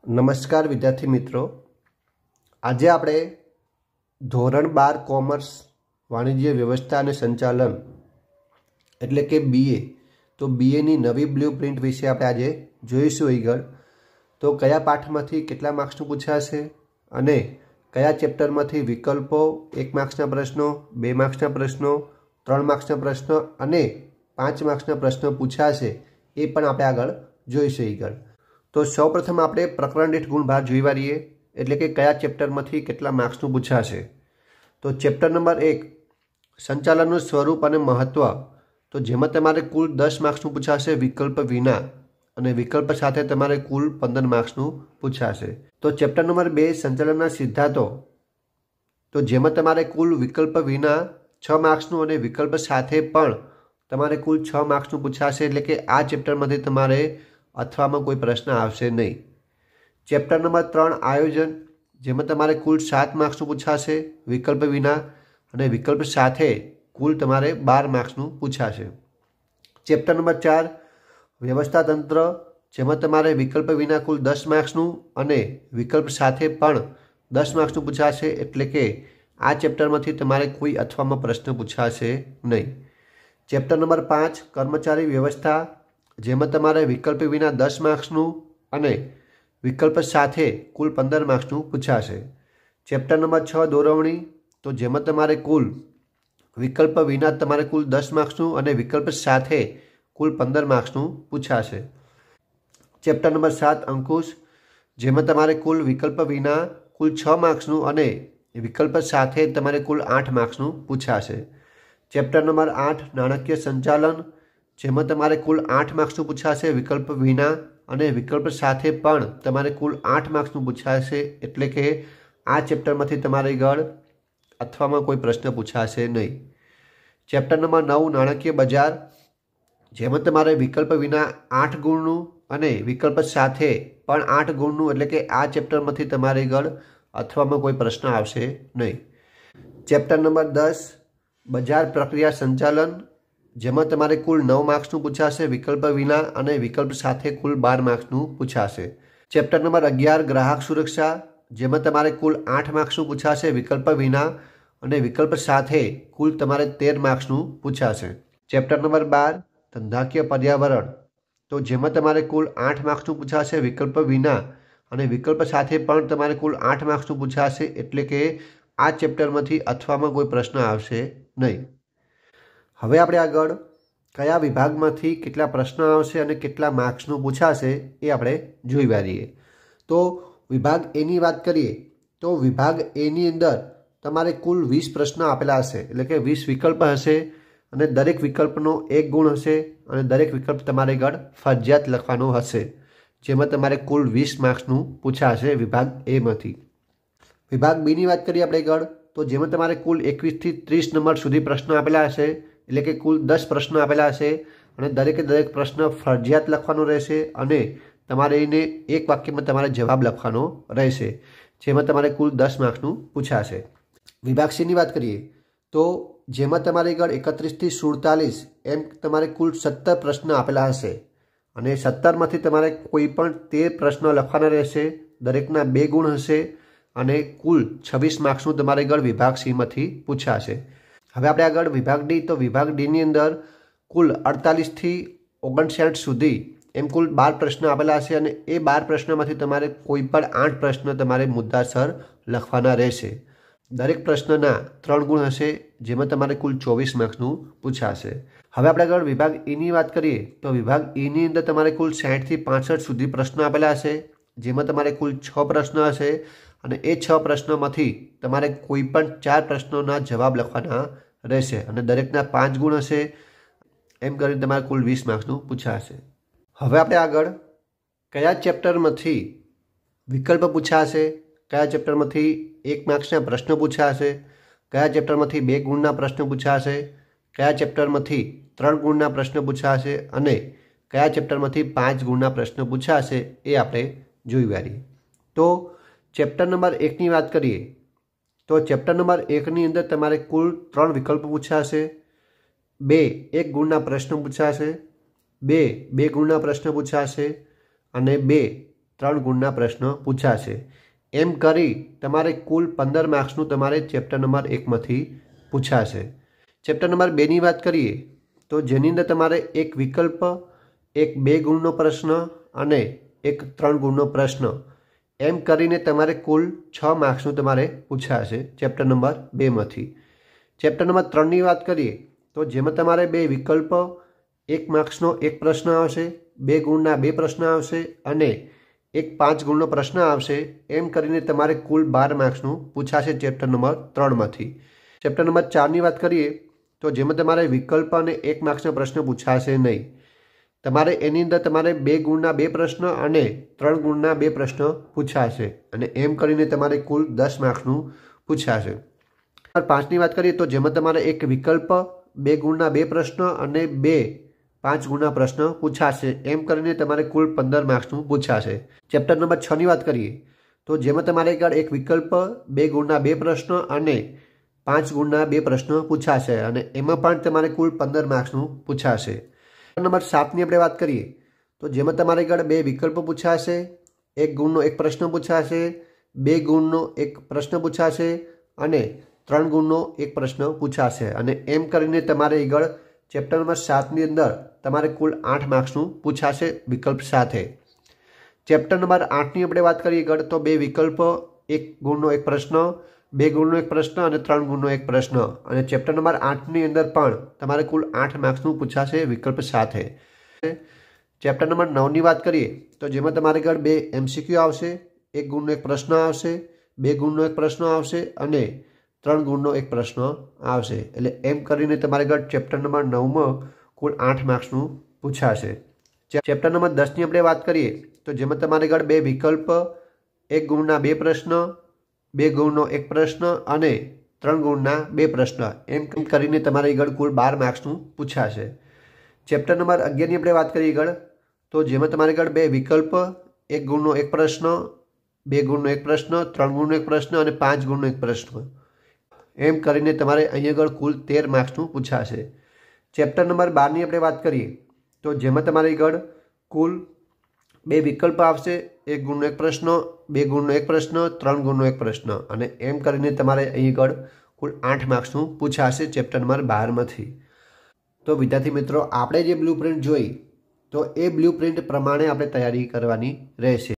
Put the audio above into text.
નમસ્કાર વિદ્યાર્થી મિત્રો, આજે આપણે ધોરણ 12 કોમર્સ વાણિજ્ય વ્યવસ્થા અને સંચાલન એટલે કે BA તો BAની નવી બ્લુપ્રિન્ટ વિશે આપણે આજે જોઈશું. આગળ તો કયા પાઠમાંથી કેટલા માર્ક્સનું પૂછાશે અને કયા ચેપ્ટરમાંથી વિકલ્પો 1 માર્ક્સના પ્રશ્નો, 2 માર્ક્સના પ્રશ્નો, 3 માર્ક્સના પ્રશ્નો અને 5 માર્ક્સના પ્રશ્નો પૂછાશે એ પણ આપણે આગળ જોઈશું. આગળ તો સૌપ્રથમ આપણે પ્રકરણ દીઠ ગુણભાર જોઈ વાળીએ, એટલે કે કયા ચેપ્ટરમાંથી કેટલા માર્ક્સનું પૂછાશે. તો ચેપ્ટર નંબર 1 સંચાલનનું સ્વરૂપ અને મહત્વ, તો જેમાં તમારે કુલ 10 માર્ક્સનું પૂછાશે વિકલ્પ વિના અને વિકલ્પ સાથે તમારે કુલ 15 માર્ક્સનું પૂછાશે. તો ચેપ્ટર નંબર 2 સંચાલનના સિદ્ધાંતો, તો જેમાં તમારે કુલ વિકલ્પ વિના 6 માર્ક્સનું અને વિકલ્પ સાથે પણ તમારે કુલ 6 માર્ક્સનું પૂછાશે. એટલે કે આ ચેપ્ટરમાંથી તમારે અથવામાં કોઈ પ્રશ્ન આવશે નહીં. ચેપ્ટર નંબર 3 આયોજન, જેમાં તમારે કુલ 7 માર્ક્સનું પૂછાશે વિકલ્પ વિના અને વિકલ્પ સાથે કુલ તમારે 12 માર્ક્સનું પૂછાશે. ચેપ્ટર નંબર 4 વ્યવસ્થા તંત્ર, જેમાં તમારે વિકલ્પ વિના કુલ 10 માર્ક્સનું અને વિકલ્પ સાથે પણ 10 માર્ક્સનું પૂછાશે. એટલે કે આ ચેપ્ટરમાંથી તમારે કોઈ અથવામાં પ્રશ્ન પૂછાશે નહીં. ચેપ્ટર નંબર 5 કર્મચારી વ્યવસ્થા, જેમાં તમારે વિકલ્પ વિના 10 માર્ક્સનું અને વિકલ્પ સાથે કુલ 15 માર્ક્સનું પૂછાશે. ચેપ્ટર નંબર 6 દોરવણી, તો જેમાં તમારે કુલ વિકલ્પ વિના તમારે કુલ 10 માર્ક્સનું અને વિકલ્પ સાથે કુલ 15 માર્ક્સનું પૂછાશે. ચેપ્ટર નંબર 7 અંકુશ, જેમાં તમારે કુલ વિકલ્પ વિના કુલ 6 માર્ક્સનું અને વિકલ્પ સાથે તમારે કુલ 8 માર્ક્સનું પૂછાશે. ચેપ્ટર નંબર 8 નાણાકીય સંચાલન, જેમાં તમારે કુલ 8 માર્ક્સનું પૂછાશે વિકલ્પ વિના અને વિકલ્પ સાથે પણ તમારે કુલ 8 માર્ક્સનું પૂછાશે. એટલે કે આ ચેપ્ટરમાંથી તમારે ગળ અથવામાં કોઈ પ્રશ્ન પૂછાશે નહીં. ચેપ્ટર નંબર 9 નાણાકીય બજાર, જેમાં તમારે વિકલ્પ વિના 8 ગુણનું અને વિકલ્પ સાથે પણ 8 ગુણનું, એટલે કે આ ચેપ્ટરમાંથી તમારે ગળ અથવામાં કોઈ પ્રશ્ન આવશે નહીં. ચેપ્ટર નંબર 10 બજાર પ્રક્રિયા સંચાલન, જેમાં તમારે કુલ 9 માર્ક્સનું પૂછાશે વિકલ્પ વિના અને વિકલ્પ સાથે કુલ 12 માર્ક્સનું પૂછાશે. ચેપ્ટર નંબર 11 ગ્રાહક સુરક્ષા, જેમાં તમારે કુલ 8 માર્ક્સનું પૂછાશે વિકલ્પ વિના અને વિકલ્પ સાથે કુલ તમારે 13 માર્ક્સનું પૂછાશે. ચેપ્ટર નંબર 12 ધંધાકીય પર્યાવરણ, તો જેમાં તમારે કુલ 8 માર્ક્સનું પૂછાશે વિકલ્પ વિના અને વિકલ્પ સાથે પણ તમારે કુલ 8 માર્ક્સનું પૂછાશે. એટલે કે આ ચેપ્ટરમાંથી અથવામાં કોઈ પ્રશ્ન આવશે નહીં. હવે આપણે આગળ કયા વિભાગમાંથી કેટલા પ્રશ્નો આવશે અને કેટલા માર્ક્સનું પૂછાશે એ આપણે જોઈ વાળીએ. તો વિભાગ એની વાત કરીએ તો વિભાગ એની અંદર તમારે કુલ 20 પ્રશ્નો આપેલા હશે, એટલે કે 20 વિકલ્પ હશે અને દરેક વિકલ્પનો 1 ગુણ હશે અને દરેક વિકલ્પ તમારે ગળ ફરજિયાત લખવાનો હશે, જેમાં તમારે કુલ 20 માર્ક્સનું પૂછાશે વિભાગ એમાંથી. વિભાગ બીની વાત કરીએ આપણે ગળ, તો જેમાં તમારે કુલ 21 થી 30 નંબર સુધી પ્રશ્નો આપેલા હશે, એટલે કે કુલ 10 પ્રશ્નો આપેલા હશે અને દરેકે દરેક પ્રશ્ન ફરજિયાત લખવાનો રહેશે અને તમારે એને એક વાક્યમાં તમારે જવાબ લખવાનો રહેશે, જેમાં તમારે કુલ 10 માર્ક્સનું પૂછાશે. વિભાગ સીની વાત કરીએ તો જેમાં તમારે ગળ 31 થી 47 એમ તમારે કુલ 17 પ્રશ્ન આપેલા હશે અને 17માંથી તમારે કોઈ પણ 13 પ્રશ્નો લખવાના રહેશે, દરેકના 2 ગુણ હશે અને કુલ 26 માર્ક્સનું તમારે ગળ વિભાગ સીમાંથી પૂછાશે. હવે આપણે આગળ વિભાગ ડી, તો વિભાગ ડીની અંદર કુલ 48 થી 59 સુધી એમ કુલ 12 પ્રશ્નો આપેલા હશે અને એ 12 પ્રશ્નોમાંથી તમારે કોઈ પણ 8 પ્રશ્ન તમારે મુદ્દાસર લખવાના રહેશે. દરેક પ્રશ્નના 3 ગુણ હશે, જેમાં તમારે કુલ 24 માર્ક્સનું પૂછાશે. હવે આપણે આગળ વિભાગ ઈની વાત કરીએ તો વિભાગ ઈની અંદર તમારે કુલ 60 થી 65 સુધી પ્રશ્નો આપેલા હશે, જેમાં તમારે કુલ 6 પ્રશ્નો હશે અને એ 6 પ્રશ્નોમાંથી તમારે કોઈ પણ 4 પ્રશ્નોના જવાબ લખવાના રહેશે અને દરેકના 5 ગુણ હશે. એમ કરીને તમારે કુલ 20 માર્ક્સનું પૂછાશે. હવે આપણે આગળ કયા ચેપ્ટરમાંથી વિકલ્પ પૂછાશે, કયા ચેપ્ટરમાંથી 1 માર્ક્સના પ્રશ્નો પૂછાશે, કયા ચેપ્ટરમાંથી 2 ગુણના પ્રશ્નો પૂછાશે, કયા ચેપ્ટરમાંથી 3 ગુણના પ્રશ્નો પૂછાશે અને કયા ચેપ્ટરમાંથી 5 ગુણના પ્રશ્નો પૂછાશે એ આપણે જોઈ વાળીએ. તો ચેપ્ટર નંબર 1ની વાત કરીએ તો ચેપ્ટર નંબર 1ની અંદર તમારે કુલ 3 વિકલ્પ પૂછાશે, 2 1 ગુણના પ્રશ્નો પૂછાશે, 2 2 ગુણના પ્રશ્નો પૂછાશે અને 2 3 ગુણના પ્રશ્નો પૂછાશે। એમ કરી તમારે કુલ 15 માર્ક્સનું તમારે ચેપ્ટર નંબર 1માંથી પૂછાશે। ચેપ્ટર નંબર 2ની વાત કરીએ તો જેની અંદર તમારે એક વિકલ્પ, એક 2 ગુણનો પ્રશ્ન અને એક 3 ગુણનો પ્રશ્ન એમ કરીને તમારે કુલ 6 માર્ક્સનું તમારે પૂછાશે ચેપ્ટર નંબર 2માંથી। ચેપ્ટર નંબર 3ની વાત કરીએ તો જેમાં તમારે 2 વિકલ્પ, 1 માર્ક્સનો 1 પ્રશ્ન આવશે, 2 ગુણના 2 પ્રશ્ન આવશે અને એક 5 ગુણનો પ્રશ્ન આવશે। એમ કરીને તમારે કુલ 12 માર્ક્સનું પૂછાશે ચેપ્ટર નંબર 3માંથી। ચેપ્ટર નંબર 4ની વાત કરીએ તો જેમાં તમારે વિકલ્પ અને 1 માર્ક્સનો પ્રશ્ન પૂછાશે નહીં। તમારે એની અંદર તમારે 2 ગુણના 2 પ્રશ્ન અને 3 ગુણના 2 પ્રશ્ન પૂછાશે અને એમ કરીને તમારે કુલ 10 માર્ક્સનું પૂછાશે। 5ની વાત કરીએ તો જેમાં તમારે એક વિકલ્પ, 2 ગુણના 2 પ્રશ્ન અને 2 5 ગુણના પ્રશ્ન પૂછાશે। એમ કરીને તમારે કુલ 15 માર્ક્સનું પૂછાશે। ચેપ્ટર નંબર 6ની વાત કરીએ તો જેમાં તમારે એક વિકલ્પ, 2 ગુણના 2 પ્રશ્ન અને 5 ગુણના 2 પ્રશ્ન પૂછાશે અને એમાં પણ તમારે કુલ 15 માર્ક્સનું પૂછાશે। નંબર 7ની આપણે વાત કરીએ તો જેમાં તમારે 2 વિકલ્પો પૂછાશે, 1 ગુણનો 1 પ્રશ્ન પૂછાશે, 2 ગુણનો 1 પ્રશ્ન પૂછાશે અને 3 ગુણનો 1 પ્રશ્ન પૂછાશે અને એમ કરીને તમારે આગળ ચેપ્ટર નંબર 7ની અંદર તમારે કુલ 8 માર્ક્સનું પૂછાશે વિકલ્પ સાથે। ચેપ્ટર નંબર 8ની આપણે વાત કરીએ આગળ તો 2 વિકલ્પ, 1 ગુણનો 1 પ્રશ્ન, 2 ગુણનો 1 પ્રશ્ન અને 3 ગુણનો 1 પ્રશ્ન અને ચેપ્ટર નંબર 8ની અંદર પણ તમારે કુલ 8 માર્ક્સનું પૂછાશે વિકલ્પ સાથે। ચેપ્ટર નંબર 9ની વાત કરીએ તો જેમાં તમારે 2 MCQ આવશે, 1 ગુણનો 1 પ્રશ્ન આવશે, 2 ગુણનો 1 પ્રશ્ન આવશે અને 3 ગુણનો 1 પ્રશ્ન આવશે। એટલે એમ કરીને તમારે ચેપ્ટર નંબર 9માં કુલ 8 માર્ક્સનું પૂછાશે। ચેપ્ટર નંબર 10ની આપણે વાત કરીએ તો જેમાં તમારે 2 વિકલ્પ, 1 ગુણના 2 પ્રશ્ન, 2 ગુણનો 1 પ્રશ્ન અને 3 ગુણના 2 પ્રશ્ન એમ કરીને તમારે કુલ 12 માર્ક્સનું પૂછાશે। ચેપ્ટર નંબર 11ની આપણે વાત કરીએ તો જેમાં તમારે 2 વિકલ્પ, 1 ગુણનો 1 પ્રશ્ન, 2 ગુણનો 1 પ્રશ્ન, 3 ગુણનો 1 પ્રશ્ન અને 5 ગુણનો 1 પ્રશ્ન એમ કરીને તમારે અહીંયા કુલ 13 માર્ક્સનું પૂછાશે। ચેપ્ટર નંબર 12ની આપણે વાત કરીએ તો જેમાં તમારે કુલ 2 વિકલ્પ આવશે, 1 ગુણનો 1 પ્રશ્ન, 2 ગુણનો 1 પ્રશ્ન, 3 ગુણનો 1 પ્રશ્ન અને એમ કરીને તમારે અહીં કુલ 8 માર્ક્સનું પૂછાશે ચેપ્ટર નંબર 12માંથી। તો વિદ્યાર્થી મિત્રો, આપણે જે બ્લુપ્રિન્ટ જોઈ તો એ બ્લુપ્રિન્ટ પ્રમાણે આપણે તૈયારી કરવાની રહેશે।